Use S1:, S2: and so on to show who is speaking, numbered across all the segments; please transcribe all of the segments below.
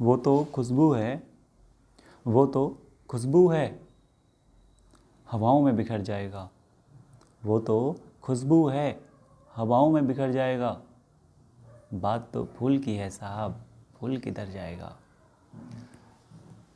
S1: वो तो खुशबू है, वो तो खुशबू है, हवाओं में बिखर जाएगा। वो तो खुशबू है, हवाओं में बिखर जाएगा। बात तो फूल की है साहब, फूल किधर जाएगा।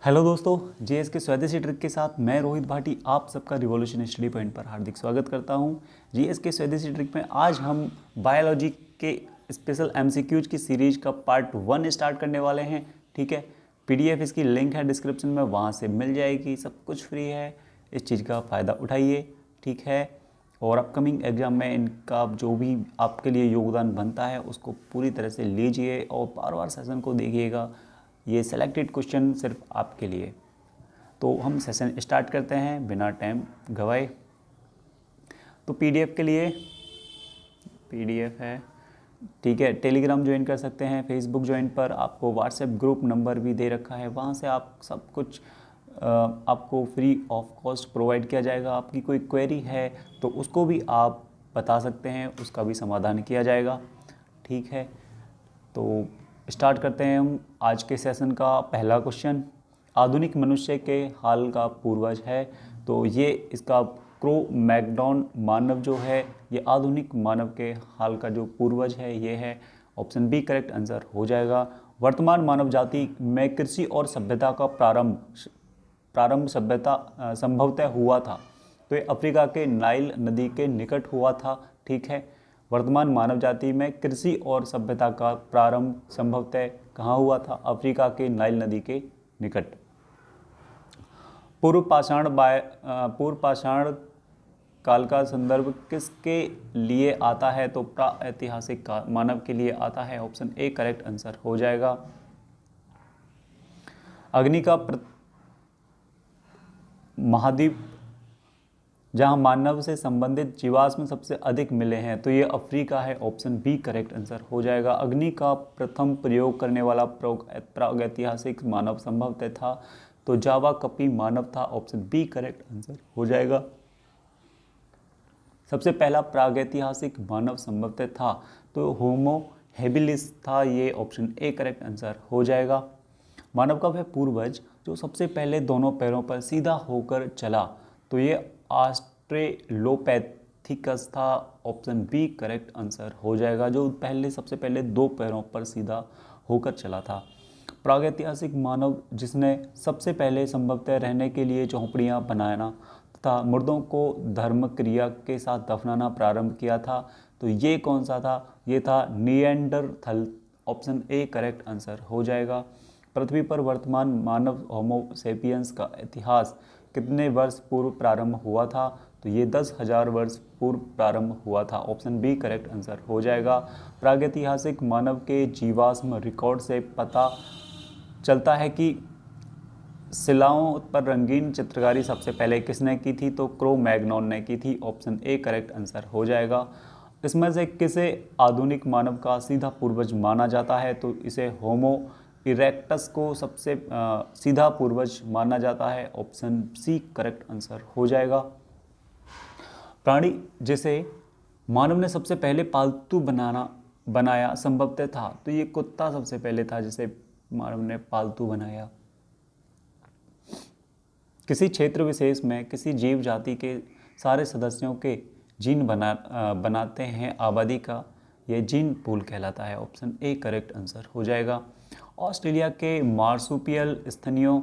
S1: हेलो दोस्तों, जेएस के स्वदेशी ट्रिक के साथ मैं रोहित भाटी आप सबका रिवॉल्यूशन स्टडी पॉइंट पर हार्दिक स्वागत करता हूं। जेएस के स्वदेशी ट्रिक में आज हम बायोलॉजी के स्पेशल एमसीक्यूज की सीरीज का पार्ट 1 स्टार्ट करने वाले हैं। ठीक है, पीडीएफ इसकी लिंक है डिस्क्रिप्शन में, वहां से मिल जाएगी। सब कुछ फ्री है, इस चीज़ का फ़ायदा उठाइए। ठीक है, और अपकमिंग एग्ज़ाम में इनका जो भी आपके लिए योगदान बनता है उसको पूरी तरह से लीजिए और बार बार सेशन को देखिएगा। ये सेलेक्टेड क्वेश्चन सिर्फ आपके लिए। तो हम सेशन स्टार्ट करते हैं बिना टाइम गवाए। तो पीडीएफ के लिए पीडीएफ है, ठीक है। टेलीग्राम ज्वाइन कर सकते हैं, फेसबुक ज्वाइन पर आपको व्हाट्सएप ग्रुप नंबर भी दे रखा है, वहाँ से आप सब कुछ आपको फ्री ऑफ कॉस्ट प्रोवाइड किया जाएगा। आपकी कोई क्वेरी है तो उसको भी आप बता सकते हैं, उसका भी समाधान किया जाएगा। ठीक है, तो स्टार्ट करते हैं हम आज के सेशन का पहला क्वेश्चन। आधुनिक मनुष्य के हाल का पूर्वज है, तो ये इसका क्रो मैग्डॉन मानव जो है ये आधुनिक मानव के हाल का जो पूर्वज है ये है। ऑप्शन बी करेक्ट आंसर हो जाएगा। वर्तमान मानव जाति में कृषि और सभ्यता का प्रारंभ सभ्यता संभवतः हुआ था, तो ये अफ्रीका के नाइल नदी के निकट हुआ था। ठीक है, वर्तमान मानव जाति में कृषि और सभ्यता का प्रारंभ संभवतः कहाँ हुआ था? अफ्रीका के नाइल नदी के निकट। पूर्व पाषाण काल का संदर्भ किसके लिए आता है? तो प्राऐतिहासिक मानव के लिए आता है। ऑप्शन ए करेक्ट आंसर हो जाएगा। अग्नि का महाद्वीप जहां मानव से संबंधित जीवाश्म सबसे अधिक मिले हैं, तो ये अफ्रीका है। ऑप्शन बी करेक्ट आंसर हो जाएगा। अग्नि का प्रथम प्रयोग करने वाला प्रागैतिहासिक मानव संभवतः था, तो जावा कपी मानव था। ऑप्शन बी करेक्ट आंसर हो जाएगा। सबसे पहला प्रागैतिहासिक मानव संभवतः था, तो होमो हेबिलिस था। ये ऑप्शन ए करेक्ट आंसर हो जाएगा। मानव का वह पूर्वज जो सबसे पहले दोनों पैरों पर सीधा होकर चला, तो ये ऑस्ट्रेलोपैथिकस था। ऑप्शन बी करेक्ट आंसर हो जाएगा। जो सबसे पहले दो पैरों पर सीधा होकर चला था। प्रागैतिहासिक मानव जिसने सबसे पहले संभवतः रहने के लिए झोंपड़ियां बनाना तथा मुर्दों को धर्म क्रिया के साथ दफनाना प्रारंभ किया था, तो ये कौन सा था? ये था Neanderthal. Option A correct answer हो जाएगा। पृथ्वी पर वर्तमान मानव होमो सेपियंस का इतिहास कितने वर्ष पूर्व प्रारंभ हुआ था? तो ये 10,000 वर्ष पूर्व प्रारंभ हुआ था। ऑप्शन बी करेक्ट आंसर हो जाएगा। प्रागैतिहासिक मानव के जीवाश्म रिकॉर्ड से पता चलता है कि शिलाओं पर रंगीन चित्रकारी सबसे पहले किसने की थी? तो क्रो मैग्नॉन ने की थी। ऑप्शन ए करेक्ट आंसर हो जाएगा। इसमें से किसे आधुनिक मानव का सीधा पूर्वज माना जाता है? तो इसे होमो इरेक्टस को सबसे सीधा पूर्वज माना जाता है। ऑप्शन सी करेक्ट आंसर हो जाएगा। प्राणी जिसे मानव ने सबसे पहले पालतू बनाया संभवतः था, तो ये कुत्ता सबसे पहले था जिसे मानव ने पालतू बनाया। किसी क्षेत्र विशेष में किसी जीव जाति के सारे सदस्यों के जीन बनाते हैं आबादी का, यह जीन पूल कहलाता है। ऑप्शन ए करेक्ट आंसर हो जाएगा। ऑस्ट्रेलिया के मार्सुपियल स्तनियों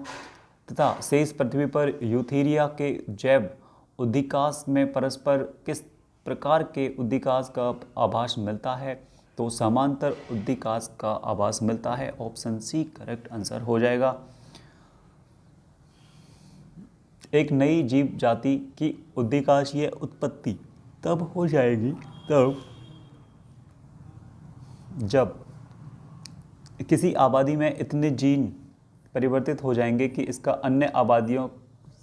S1: तथा शेष पृथ्वी पर यूथेरिया के जैव उद्विकास में परस्पर किस प्रकार के उद्विकास का आभास मिलता है? तो समांतर उद्विकास का आभास मिलता है। ऑप्शन सी करेक्ट आंसर हो जाएगा। एक नई जीव जाति की उद्विकाशीय उत्पत्ति तब हो जाएगी जब किसी आबादी में इतने जीन परिवर्तित हो जाएंगे कि इसका अन्य आबादियों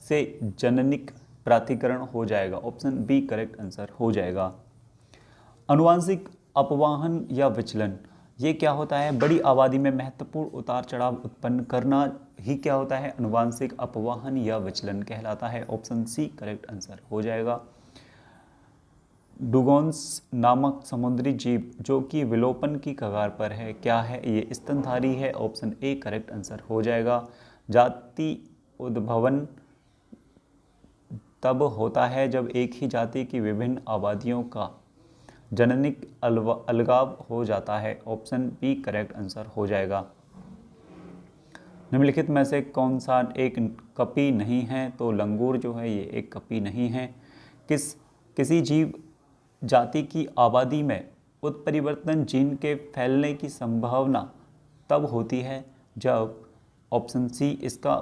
S1: से जननिक प्राधिकरण हो जाएगा। ऑप्शन बी करेक्ट आंसर हो जाएगा। अनुवांशिक अपवाहन या विचलन, ये क्या होता है? बड़ी आबादी में महत्वपूर्ण उतार चढ़ाव उत्पन्न करना ही क्या होता है? अनुवांशिक अपवाहन या विचलन कहलाता है। ऑप्शन सी करेक्ट आंसर हो जाएगा। डुगोन्स नामक समुद्री जीव जो कि विलोपन की कगार पर है, क्या है ये? स्तनधारी है। ऑप्शन ए करेक्ट आंसर हो जाएगा। जाति उद्भवन तब होता है जब एक ही जाति की विभिन्न आबादियों का जननिक अलगाव हो जाता है। ऑप्शन बी करेक्ट आंसर हो जाएगा। निम्नलिखित में से कौन सा एक कपी नहीं है? तो लंगूर जो है ये एक कपी नहीं है। किसी जीव जाति की आबादी में उत्परिवर्तन जीन के फैलने की संभावना तब होती है जब, ऑप्शन सी, इसका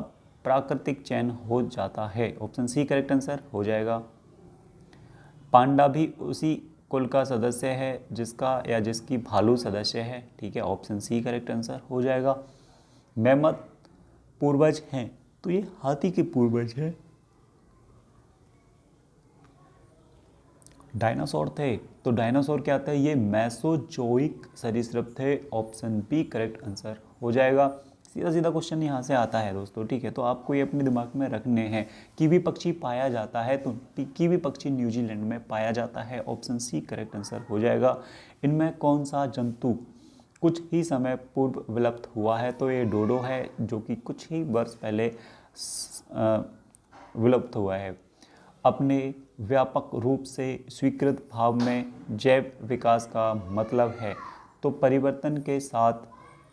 S1: प्राकृतिक चयन हो जाता है। ऑप्शन सी करेक्ट आंसर हो जाएगा। पांडा भी उसी कुल का सदस्य है जिसका या जिसकी भालू सदस्य है। ठीक है, ऑप्शन सी करेक्ट आंसर हो जाएगा। मैमथ पूर्वज हैं, तो ये हाथी के पूर्वज हैं। डायनासोर थे, तो डायनासोर क्या था? ये मेसोजोइक सरीसृप थे। ऑप्शन बी करेक्ट आंसर हो जाएगा। सीधा सीधा क्वेश्चन यहाँ से आता है दोस्तों। ठीक है, तो आपको ये अपने दिमाग में रखने हैं। कीवी पक्षी पाया जाता है, तो कीवी पक्षी न्यूजीलैंड में पाया जाता है। ऑप्शन सी करेक्ट आंसर हो जाएगा। इनमें कौन सा जंतु कुछ ही समय पूर्व विलुप्त हुआ है? तो ये डोडो है, जो कि कुछ ही वर्ष पहले विलुप्त हुआ है। अपने व्यापक रूप से स्वीकृत भाव में जैव विकास का मतलब है, तो परिवर्तन के साथ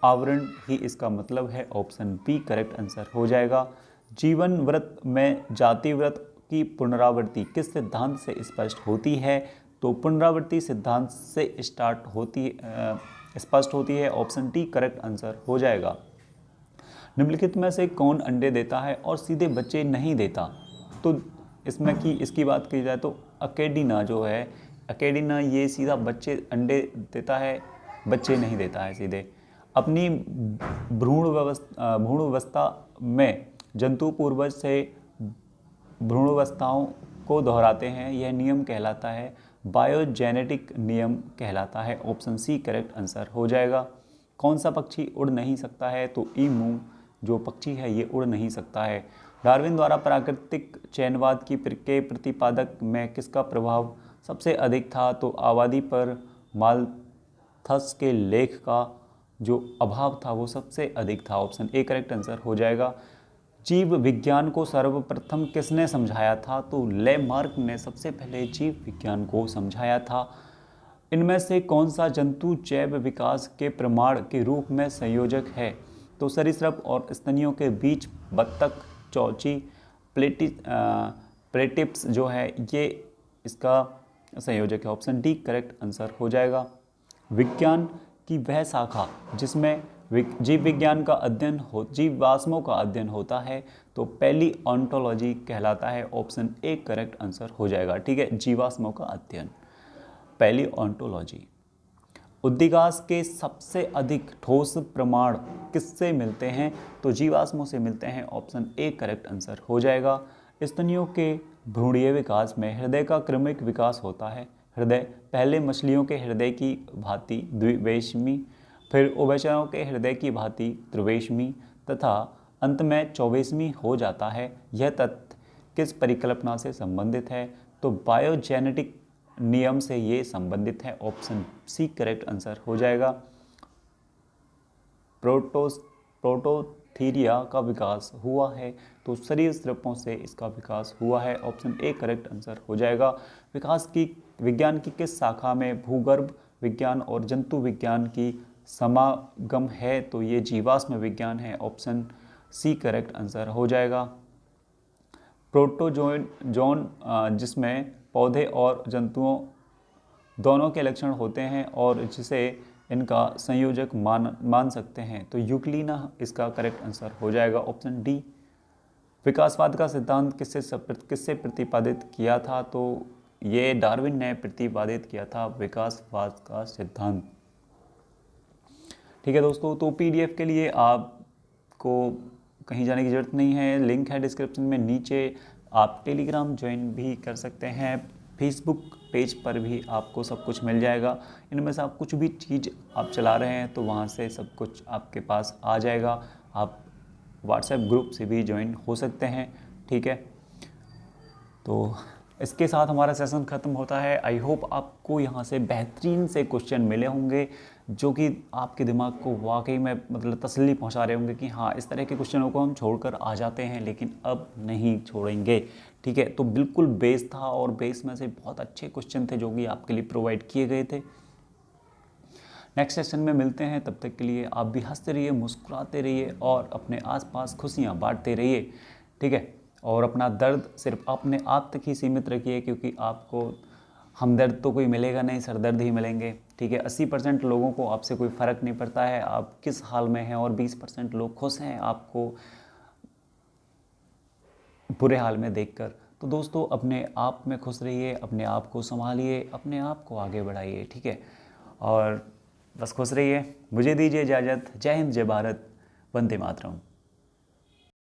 S1: आवरण ही इसका मतलब है। ऑप्शन बी करेक्ट आंसर हो जाएगा। जीवन व्रत में जाति व्रत की पुनरावृत्ति किस सिद्धांत से स्पष्ट होती है? तो पुनरावृत्ति सिद्धांत से स्पष्ट होती है। ऑप्शन डी करेक्ट आंसर हो जाएगा। निम्नलिखित में से कौन अंडे देता है और सीधे बच्चे नहीं देता? तो इसकी बात की जाए तो अकेडिना जो है, अकेडिना ये सीधा अंडे देता है, बच्चे नहीं देता है सीधे। अपनी भ्रूण अवस्था में जंतु पूर्वज से भ्रूणावस्थाओं को दोहराते हैं, यह नियम कहलाता है बायोजेनेटिक नियम कहलाता है। ऑप्शन सी करेक्ट आंसर हो जाएगा। कौन सा पक्षी उड़ नहीं सकता है? तो ईमू जो पक्षी है ये उड़ नहीं सकता है। डार्विन द्वारा प्राकृतिक चयनवाद के प्रतिपादक में किसका प्रभाव सबसे अधिक था? तो आबादी पर माल्थस के लेख का जो अभाव था वो सबसे अधिक था। ऑप्शन ए करेक्ट आंसर हो जाएगा। जीव विज्ञान को सर्वप्रथम किसने समझाया था? तो लेमार्क ने सबसे पहले जीव विज्ञान को समझाया था। इनमें से कौन सा जंतु जैव विकास के प्रमाण के रूप में संयोजक है? तो सरीसृप और स्तनियों के बीच बत्तख, चौची, प्लेटिप्स जो है ये इसका संयोजक है। ऑप्शन डी करेक्ट आंसर हो जाएगा। विज्ञान की वह शाखा जिसमें जीव विज्ञान का अध्ययन हो, जीवाश्मों का अध्ययन होता है, तो पैलियोंटोलॉजी कहलाता है। ऑप्शन ए करेक्ट आंसर हो जाएगा। ठीक है, जीवाश्मों का अध्ययन पैलियोंटोलॉजी। उद्दिगास के सबसे अधिक ठोस प्रमाण किससे मिलते हैं? तो जीवाश्मों से मिलते हैं। ऑप्शन ए करेक्ट आंसर हो जाएगा। स्तनियों के भ्रूणीय विकास में हृदय का क्रमिक विकास होता है। हृदय पहले मछलियों के हृदय की भांति द्विवेशमी, फिर उभयचरों के हृदय की भांति त्रिवेशमी तथा अंत में चौवेशमी हो जाता है। यह तथ्य किस परिकल्पना से संबंधित है? तो बायोजेनेटिक नियम से ये संबंधित है। ऑप्शन सी करेक्ट आंसर हो जाएगा। प्रोटोथीरिया का विकास हुआ है, तो सरीसृपों से इसका विकास हुआ है। ऑप्शन ए करेक्ट आंसर हो जाएगा। विज्ञान की किस शाखा में भूगर्भ विज्ञान और जंतु विज्ञान की समागम है? तो ये जीवाश्म विज्ञान है। ऑप्शन सी करेक्ट आंसर हो जाएगा। प्रोटोजोन जिसमें पौधे और जंतुओं दोनों के लक्षण होते हैं और जिसे इनका संयोजक मान सकते हैं, तो यूक्लिना इसका करेक्ट आंसर हो जाएगा। Option D. विकासवाद का सिद्धांत किससे प्रतिपादित किया था? तो ये डार्विन ने प्रतिपादित किया था विकासवाद का सिद्धांत। ठीक है दोस्तों, तो पीडीएफ के लिए आपको कहीं जाने की ज़रूरत नहीं है, लिंक है डिस्क्रिप्शन में नीचे। आप टेलीग्राम ज्वाइन भी कर सकते हैं, फेसबुक पेज पर भी आपको सब कुछ मिल जाएगा। इनमें से आप कुछ भी चीज़ आप चला रहे हैं तो वहाँ से सब कुछ आपके पास आ जाएगा। आप व्हाट्सएप ग्रुप से भी ज्वाइन हो सकते हैं। ठीक है, तो इसके साथ हमारा सेशन ख़त्म होता है। आई होप आपको यहाँ से बेहतरीन से क्वेश्चन मिले होंगे जो कि आपके दिमाग को वाकई में मतलब तसल्ली पहुँचा रहे होंगे कि हाँ, इस तरह के क्वेश्चनों को हम छोड़कर आ जाते हैं लेकिन अब नहीं छोड़ेंगे। ठीक है, तो बिल्कुल बेस था और बेस में से बहुत अच्छे क्वेश्चन थे जो कि आपके लिए प्रोवाइड किए गए थे। नेक्स्ट सेशन में मिलते हैं, तब तक के लिए आप भी हंसते रहिए, मुस्कुराते रहिए और अपने आसपास खुशियाँ बांटते रहिए। ठीक है, और अपना दर्द सिर्फ अपने आप तक ही सीमित रखिए क्योंकि आपको हमदर्द तो कोई मिलेगा नहीं, सरदर्द ही मिलेंगे। ठीक है, 80% लोगों को आपसे कोई फ़र्क नहीं पड़ता है आप किस हाल में हैं और 20% लोग खुश हैं आपको बुरे हाल में देखकर। तो दोस्तों अपने आप में खुश रहिए, अपने आप को संभालिए, अपने आप को आगे बढ़ाइए। ठीक है, और बस खुश रहिए। मुझे दीजिए इजाज़त। जय हिंद, जय भारत, वंदे मातरम।